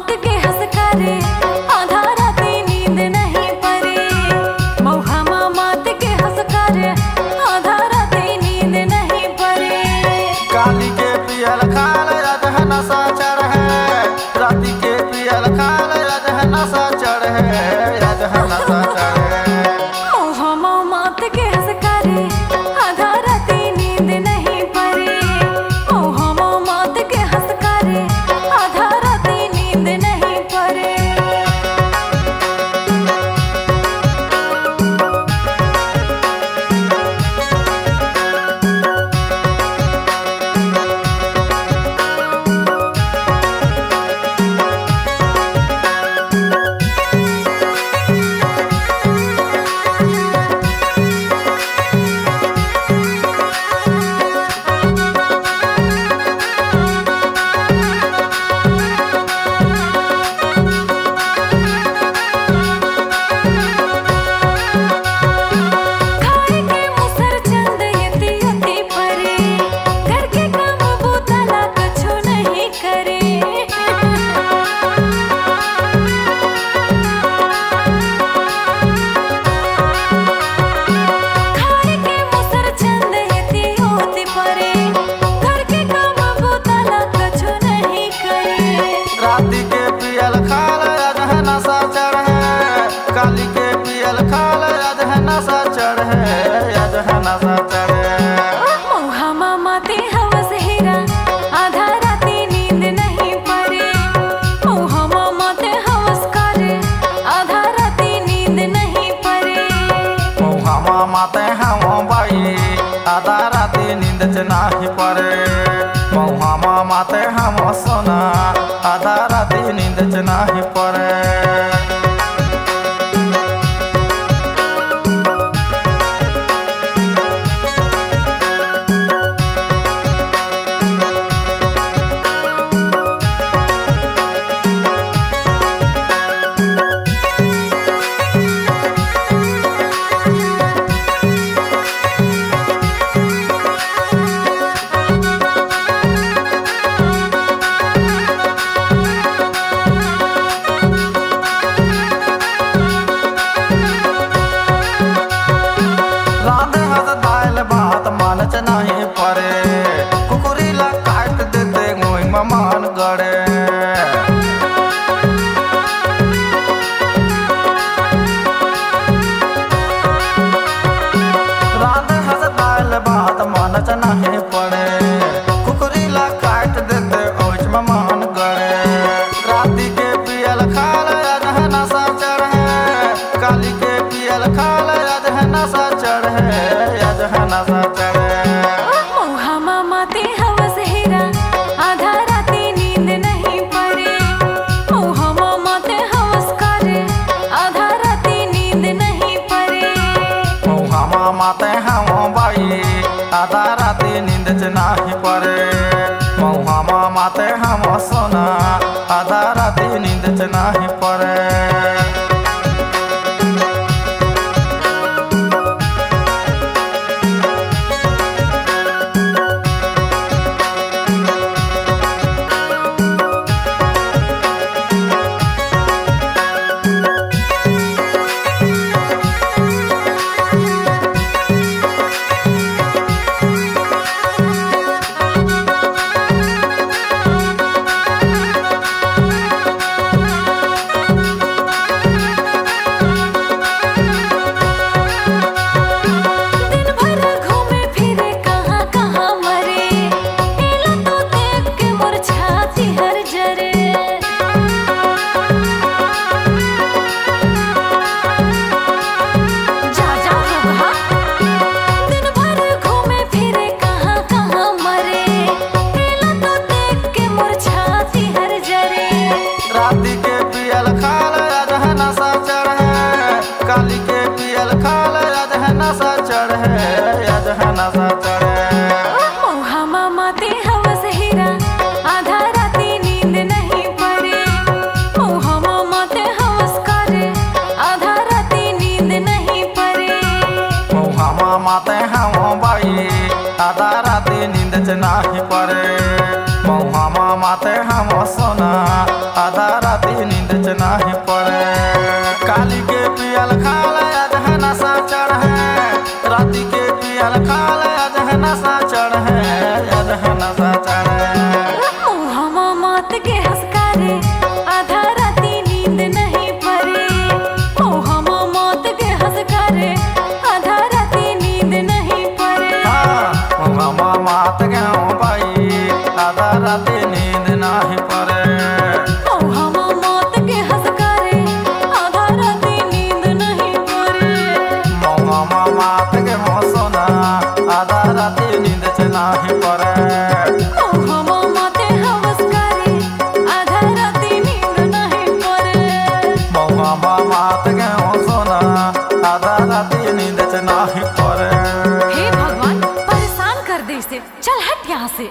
मात के हंस करे आधा राती नींद नहीं परे। मौहा मात के हंस करे आधा राती नींद नहीं परे। काली के पियल खाल राजह नशा चढ़ है, राती के पियल खाल राजह नशा चढ़ है, राजह नशा चढ़ है। मौहा मात के हंस करे आधा राती नींद नहीं परे। मौहा मात के हंस करे आधा राती नींद नहीं परे। राती के पियल खाल राजह नशा चढ़ है, काली के पियल खाल राजह नशा चढ़ है, राजह नशा चढ़ है। मौहा माते हवस हेरा आधा राती नींद नहीं परे। मौहा माते हवस करे आधा राती नींद नहीं परे। मौहा माते हम बाई आधा राती नींद च नाही परे। मौहा माते हम सोना आधा राती नींद च नाही परे। राधे हस दाल बात मान च नहीं परे, कुकुरी ला काट देते गोई मान गड़े। राधे हस दाल बात मान च नहीं पड़े, कुकुरी ला काट देते ओइच मान गड़े। राती के पियल खाल राजह नशा चढ़ है, काली के पियल खाल राजह नशा चढ़ है, राजह नशा चढ़ है। मौहा माते हवस हेरा आधा राती नींद नहीं परे। मौहा माते हवस करे आधा राती नींद नहीं परे। मौहा माते हम बाई आधा राती नींद च नाही परे। मौहा माते हम सोना आधा राती नींद च नाही परे। राती के पियल खाल राजह नशा चढ़ है, काली के पियल खाल राजह नशा चढ़ है, राजह नशा चढ़ है। मौहा माते हवस हेरा आधा राती नींद नहीं परे। मौहा माते हवस करे आधा राती नींद नहीं परे। मौहा माते हम बाई आधा राती नींद च नाही परे। मौहा माते हम सोना आधा राती मात के हो सोना आधा राती नींद से नाही पड़े हम माते हवस करे आधा राती नींद नहीं पड़े मौआ मात के हो सोना आधा राती नींद से नाही पड़े। हे भगवान परेशान कर दे इसे, चल हट यहाँ से।